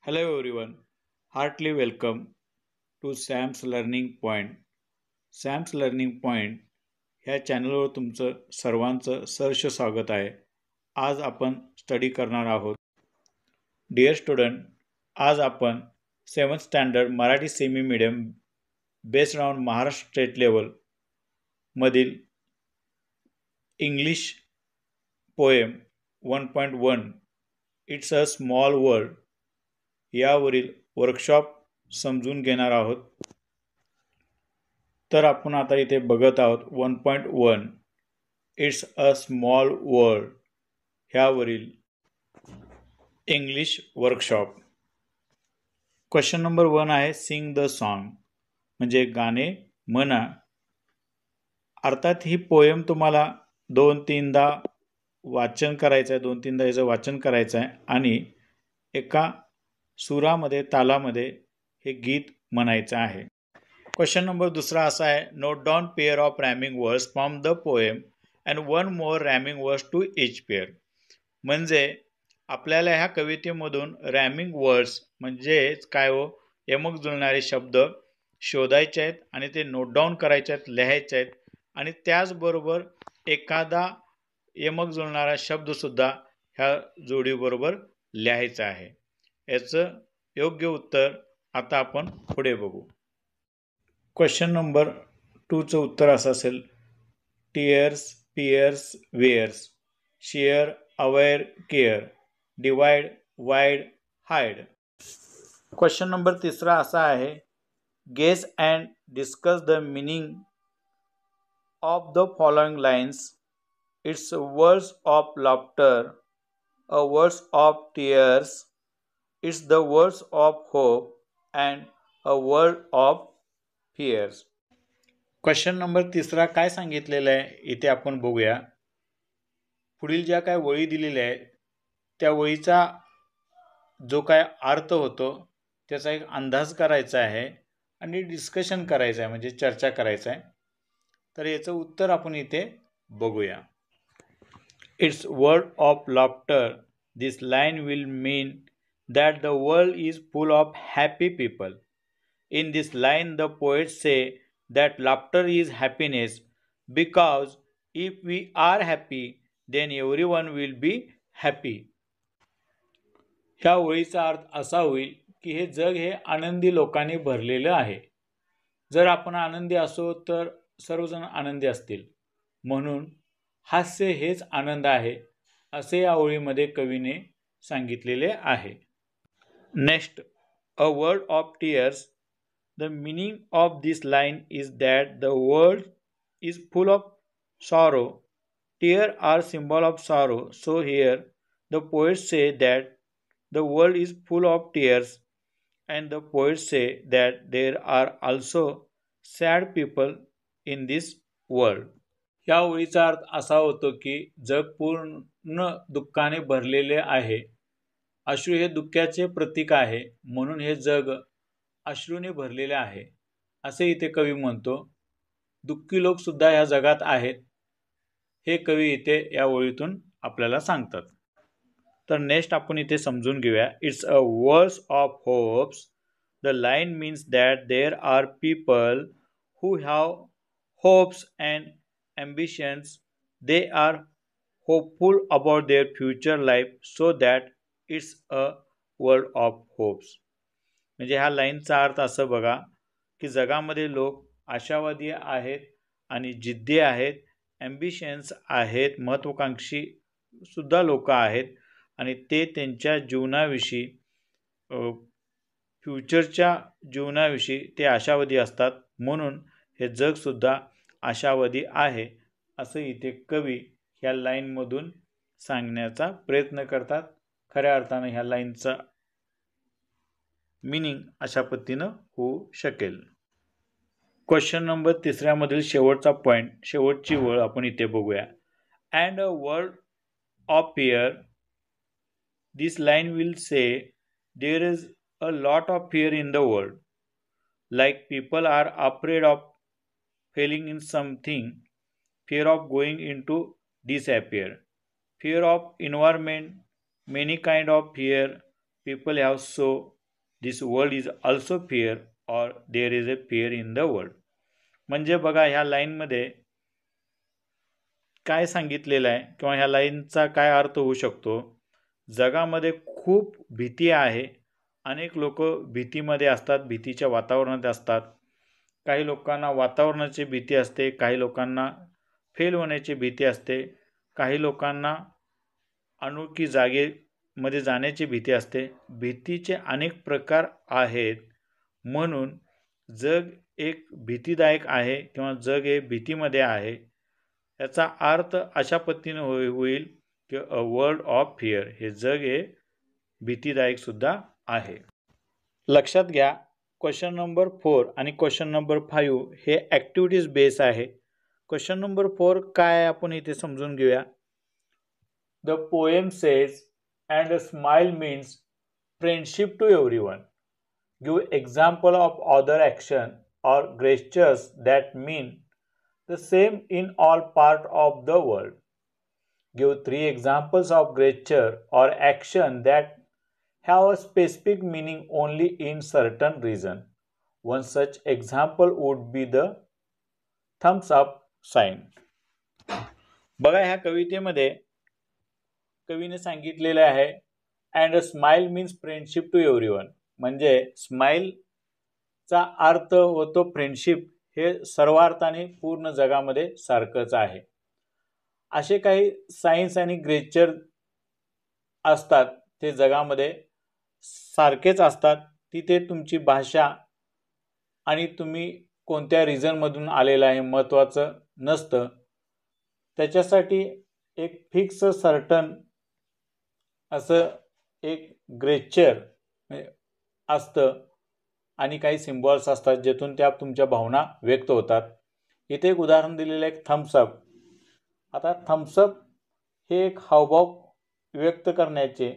Hello everyone, heartily welcome to Sam's Learning Point. Sam's Learning Point ह्या चॅनलवर तुमचं सर्वांचं सहर्ष स्वागत आहे. आज आपण स्टडी करणार आहोत. डिअर स्टुडंट, आज आपण 7th standard Marathi semi medium based on Maharashtra state level मधील English poem 1.1 it's a small world यावरील वर्कशॉप समजून घेणार आहोत. तर आपण आता इथे बघत आहोत 1.1 इट्स अ स्मॉल वर्ल्ड ह्यावरील इंग्लिश वर्कशॉप. क्वेश्चन नंबर 1 आहे सिंग द सॉन्ग, म्हणजे गाणे म्हणा. अर्थात ही पोएम तुम्हाला 2-3दा वाचन करायचं आहे, 2-3दा याचं वाचन करायचं आहे आणि एका सुरामध्ये तालामध्ये हे गीत म्हणायचं आहे. क्वेश्चन नंबर 2 असा आहे, note down pair of rhyming words from the poem and one more rhyming words to each pair. म्हणजे आपल्याला ह्या कवितेमधून रॅमिंग वर्ड्स म्हणजेच काय हो, यमक जुळणारे शब्द शोधायचे आहेत आणि ते नोट डाऊन करायचे आहेत, लिहायचे आहेत आणि त्याचबरोबर एखादा यमक जुळणारा शब्दसुद्धा ह्या जोडीबरोबर लिहायचा आहे. याचं योग्य उत्तर आता आपण पुढे बघू. क्वेश्चन नंबर 2चं उत्तर असं असेल, tears pears wears share aware care divide wide hide. Question number 3 असा आहे, guess and discuss the meaning of the following lines. It's words of laughter, a words of tears, it's the words of hope and a word of fears. Question number 3 काय सांगितलेलं आहे इथे आपण बघूया. पुढील ज्या काय वळी दिलेल्या आहेत त्या वळीचा जो काय अर्थ होतो त्याचा एक अंदाज करायचा आहे आणि डिस्कशन करायचं आहे, म्हणजे चर्चा करायचं आहे. तर याचं उत्तर आपण इथे बघूया. It's word of laughter. This line will mean that the world is full of happy people. In this line, the poets say that laughter is happiness because if we are happy, then everyone will be happy. ह्या ओळीचा अर्थ असा होईल की हे जग हे आनंदी लोकांनी भरलेलं आहे. जर आपण आनंदी असो तर सर्वजण आनंदी असतील, म्हणून हास्य हेच आनंद आहे असे या ओळीमध्ये कवीने सांगितलेले आहे. Next, a word of tears. The meaning of this line is that the world is full of sorrow. Tears are symbol of sorrow. So here the poets say that the world is full of tears, and the poets say that there are also sad people in this world. या ओळीचा अर्थ असा होतो की जग पूर्ण दुःखाने भरलेले आहे. अश्रू हे दुःखाचे प्रतीक आहे, म्हणून हे जग अश्रूने भरलेले आहे असे इथे कवी म्हणतो. दुःखी लोक सुद्धा ह्या जगात आहेत हे कवी इथे या ओळीतून आपल्याला सांगतात. तर नेक्स्ट आपण इथे समजून घेऊया. It's a words of hopes. The line means that there are people who have hopes and ambitions. They are hopeful about their future life so that it's a world of hopes. म्हणजे ह्या लाईनचा अर्थ असं बघा की जगामध्ये लोक आशावादी आहेत आणि जिद्दी आहेत, ॲम्बिशन्स आहेत, महत्त्वाकांक्षी सुद्धा लोक आहेत आणि ते त्यांच्या जीवनाविषयी फ्युचरच्या जीवनाविषयी ते आशावादी असतात, म्हणून हे जगसुद्धा आशावादी आहे असं इथे कवी ह्या लाईनमधून सांगण्याचा प्रयत्न करतात. खऱ्या अर्थानं ह्या लाईनचा मिनिंग अशा पद्धतीनं होऊ शकेल. क्वेश्चन नंबर 3 मधील शेवटचा पॉईंट, शेवटची वळ आपण इथे बघूया. And a word of fear. This line will say there is a lot of fear in the world. Like people are afraid of failing in something, fear of going in to disappear, fear of environment, many kind of fear, people have so this world is also fair or there is a fair in the world. म्हणजे बघा ह्या लाईनमध्ये काय सांगितलेलं आहे किंवा ह्या लाईनचा काय अर्थ होऊ शकतो. जगामध्ये खूप भीती आहे. अनेक लोक भीतीमध्ये असतात, भीतीच्या वातावरणात असतात. काही लोकांना वातावरणाची भीती असते, काही लोकांना फेल होण्याची भीती असते, काही लोकांना अनोळखी जागेमध्ये जाण्याची भीती असते. भीतीचे अनेक प्रकार आहेत. म्हणून जग एक भीतीदायक आहे किंवा जग हे भीतीमध्ये आहे. याचा अर्थ अशा पद्धतीने होईल की अ वर्ल्ड ऑफ फिअर, हे जग हे भीतीदायक सुद्धा आहे. लक्षात घ्या, क्वेश्चन नंबर 4 आणि क्वेश्चन नंबर 5 हे ॲक्टिव्हिटीज बेस आहे. क्वेश्चन नंबर 4 काय आपण इथे समजून घेऊया. The poem says and a smile means friendship to everyone. Give example of other action or gestures that mean the same in all parts of the world. Give 3 examples of gesture or action that have a specific meaning only in certain region. One such example would be the thumbs up sign. बघा ह्या कवितेमध्ये कवीने सांगितलेले आहे and a smile means friendship to everyone. म्हणजे smile चा अर्थ होतो फ्रेंडशिप. हे सर्वार्थाने पूर्ण जगामध्ये सारखंच आहे. असे काही सायन्स आणि ग्रेचर असतात ते जगामध्ये सारखेच असतात. तिथे तुमची भाषा आणि तुम्ही कोणत्या रिजनमधून आलेला आहे महत्त्वाचं नसतं. त्याच्यासाठी एक फिक्स सर्टन असं एक ग्रेचर असतं आणि काही सिम्बॉल्स असतात ज्यातून त्या तुमच्या भावना व्यक्त होतात. इथे एक उदाहरण दिलेलं आहे थम्सअप. आता थम्सअप हे एक हावभाव व्यक्त करण्याचे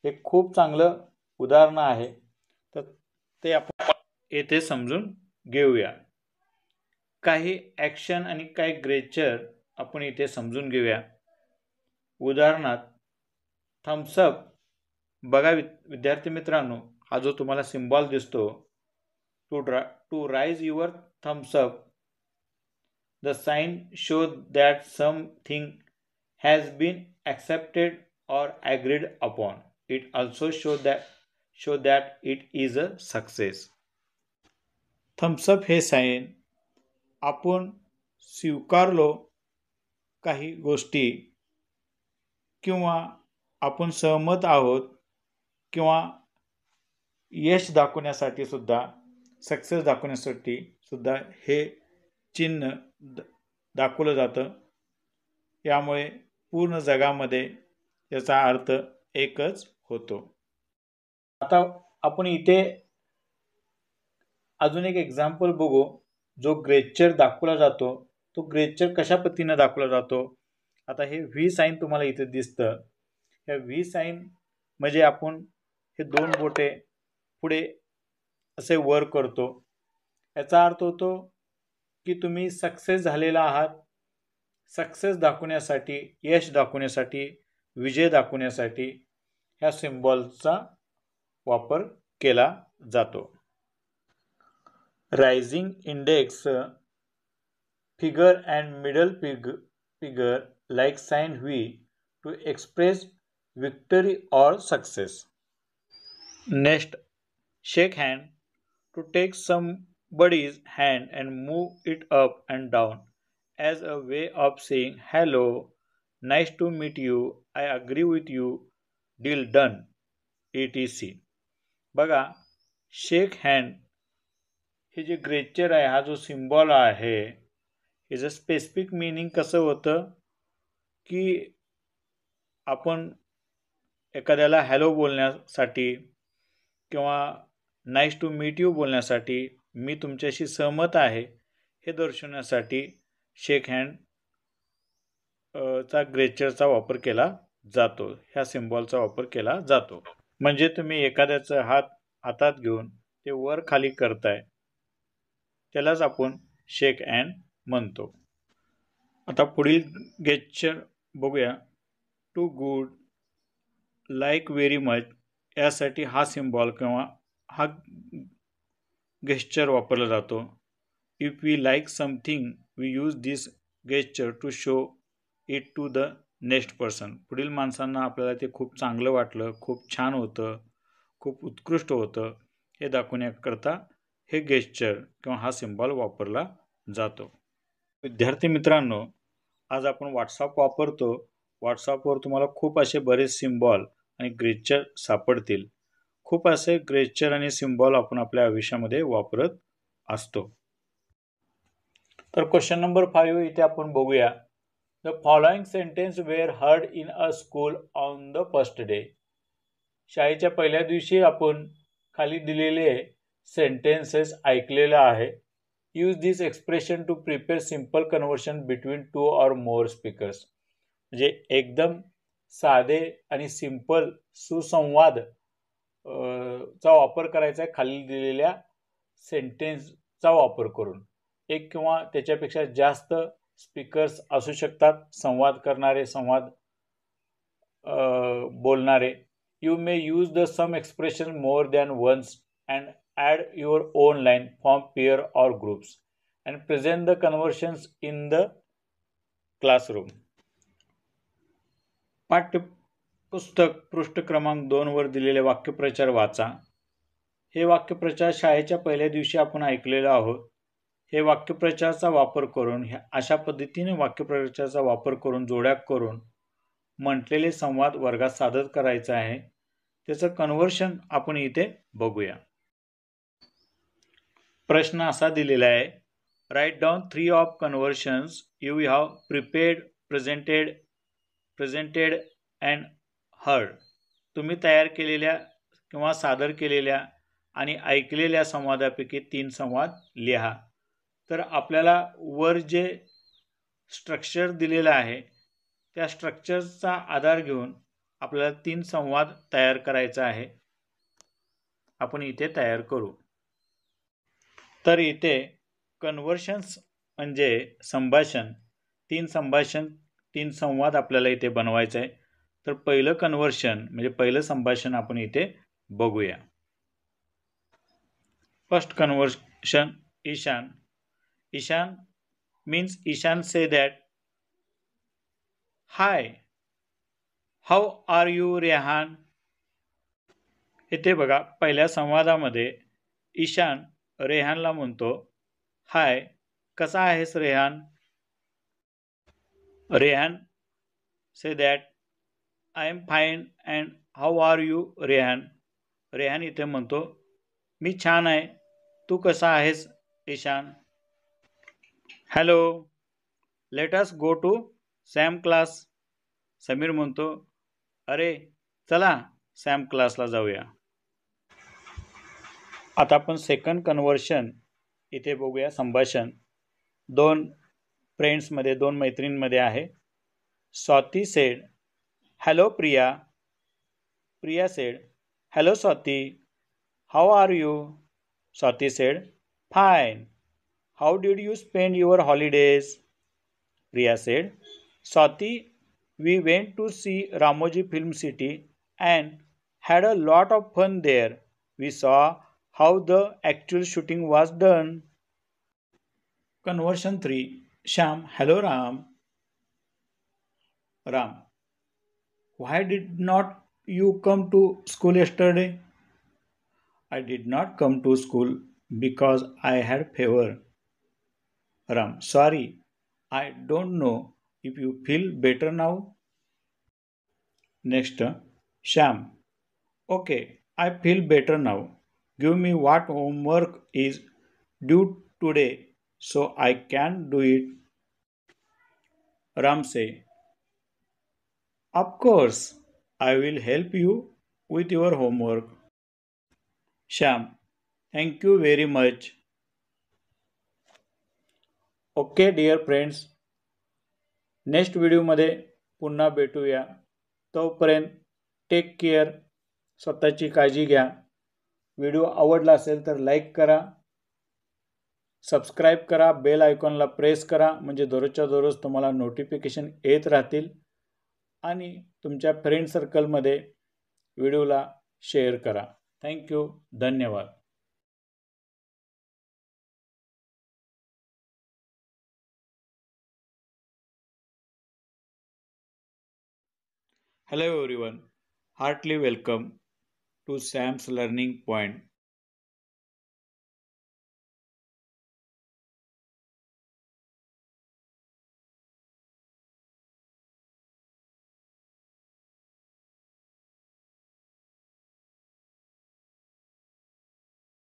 एक खूप चांगलं उदाहरण आहे. तर ते आपण येथे समजून घेऊया. काही ॲक्शन आणि काही ग्रेचर आपण इथे समजून घेऊया. उदाहरणार्थ थम्सअप बघा विद्यार्थी मित्रांनो, हा जो तुम्हाला सिम्बॉल दिसतो to raise your thumbs up, the sign show that something has been accepted or agreed upon. It also show that it is a success. Thumbs up हे साइन आपण स्वीकारलो काही गोष्टी किंवा आपण सहमत आहोत किंवा यश दाखवण्यासाठी सुद्धा, सक्सेस दाखवण्यासाठी सुद्धा हे चिन्ह दाखवलं जातं. यामुळे पूर्ण जगामध्ये याचा अर्थ एकच होतो. आता आपण इथे अजून एक एक्झाम्पल बघू. जो ग्रेचर दाखवला जातो तो ग्रेचर कशा पद्धतीने दाखवला जातो. आता हे व्ही साइन तुम्हाला इथे दिसतं. या व्ही साइन म्हणजे आपण हे 2 बोटे पुढे असे वर करतो. याचा अर्थ होतो की तुम्ही सक्सेस झालेला आहात. सक्सेस दाखवण्यासाठी, यश दाखवण्यासाठी, विजय दाखवण्यासाठी ह्या सिम्बॉलचा वापर केला जातो. Raising index finger and middle finger like sign V to express victory or success. Next, shake hand to take somebody's hand and move it up and down as a way of saying hello, nice to meet you, I agree with you, deal done, etc. बघा, शेक hand हे जे ग्रेचर आहे, हा जो symbol आहे, याचं specific meaning कसं होतं की आपण एखाद्याला हॅलो बोलण्यासाठी किंवा नाईस टू मीट यू बोलण्यासाठी, मी तुमच्याशी सहमत आहे हे दर्शवण्यासाठी शेक हँड चा ग्रेचरचा वापर केला जातो. ह्या सिम्बॉलचा वापर केला जातो. म्हणजे तुम्ही एखाद्याचा हात हातात घेऊन ते वर खाली करताय, त्यालाच आपण शेक हँड म्हणतो. आता पुढील गेस्चर बघूया. Too good, like very much, यासाठी हा सिम्बॉल किंवा हा गेस्चर वापरला जातो. If we like something we use this gesture to show it to the next person. पुढील माणसांना आपल्याला ते खूप चांगलं वाटलं, खूप छान होतं, खूप उत्कृष्ट होतं हे दाखवण्याकरता हे गेस्चर किंवा हा सिम्बॉल वापरला जातो. विद्यार्थी मित्रांनो, आज आपण व्हॉट्सअप वापरतो. व्हॉट्सअपवर तुम्हाला खूप असे बरेच सिम्बॉल आणि गेस्चर सापडतील. खूप असे गेस्चर आणि सिम्बॉल आपण आपल्या आयुष्यामध्ये वापरत असतो. तर क्वेश्चन नंबर 5 इथे आपण बघूया. The following sentence were heard in a school on the first day. शाळेच्या पहिल्या दिवशी आपण खाली दिलेले सेंटेन्सेस ऐकलेले आहे. Use this expression to prepare simple conversation between 2 or more speakers. म्हणजे एकदम साधे आणि सिंपल सुसंवाद चा वापर करायचा आहे खाली दिलेल्या सेंटेन्सचा वापर करून. एक किंवा त्याच्यापेक्षा जास्त स्पीकर्स असू शकतात, संवाद करणारे, संवाद बोलणारे. You may use the some expression more than once and add your own line, form pair or groups and present the conversions in the classroom. पाठ्यपुस्तक पृष्ठ क्रमांक 2 वर दिलेले वाक्यप्रचार वाचा. हे वाक्यप्रचार शाळेच्या पहिल्या दिवशी आपण ऐकलेलो आहोत. हे वाक्यप्रचाराचा वापर करून अशा पद्धतीने वाक्यप्रचाराचा वापर करून जोड्या करून म्हटलेले संवाद वर्गात सादर करायचा आहे. त्याचं कन्व्हर्शन आपण इथे बघूया. प्रश्न असा दिलेला आहे. Write down 3 of conversations you have prepared, presented and heard. तुम्ही तयार केलेल्या किंवा सादर केलेल्या आणि ऐकलेल्या संवादापैकी 3 संवाद लिहा. तर आपल्याला वर जे स्ट्रक्चर दिलेलं आहे त्या स्ट्रक्चरचा आधार घेऊन आपल्याला 3 संवाद तयार करायचा आहे. आपण इथे तयार करू. तर इथे कन्व्हर्शन्स म्हणजे संभाषण, 3 संवाद आपल्याला इथे बनवायचं आहे. तर पहिलं कन्व्हर्शन म्हणजे पहिलं संभाषण आपण इथे बघूया. First conversation, Ishan. Ishan means Ishan say that, Hi, how are you Rehan. इथे बघा पहिल्या संवादामध्ये ईशान रेहानला म्हणतो, हाय, कसा आहेस Rehan. Rehan say that, I am fine and how are you Rehan. Rehan इथे म्हणतो, मी छान आहे, तू कसा आहेस Ishan. Hello, let us go to same class. Sameer म्हणतो, अरे चला सॅम क्लासला जाऊया. आता आपण सेकंड कन्व्हर्शन इथे बघूया. संभाषण 2 फ्रेंड्समध्ये, 2 मैत्रिणींमध्ये आहे. Swati sed, hello Priya. Priya sed, hello Swati, how are you. Swati sed, fine. How did you spend your holidays? Priya said, Swati, we went to see Ramoji Film City and had a lot of fun there. We saw how the actual shooting was done. Conversion 3. Shyam, hello Ram. Ram, why did not you come to school yesterday? I did not come to school because I had fever. Ram, sorry, I don't know if you feel better now. Next, Shyam, okay, I feel better now. Give me what homework is due today so I can do it. Ram say, of course, I will help you with your homework. Shyam, thank you very much. Okay dear friends, next व्हिडिओमध्ये पुन्हा भेटूया. तोपर्यंत take care, स्वतःची काळजी घ्या. Video आवडला असेल तर लाईक करा, सबस्क्राईब करा, बेल आयकॉनला प्रेस करा, म्हणजे दररोजच्या दररोज तुम्हाला नोटिफिकेशन येत राहतील. आणि तुमच्या फ्रेंड सर्कलमध्ये व्हिडिओला शेअर करा. थँक्यू. धन्यवाद. Hello everyone. Heartily welcome to Sam's Learning Point.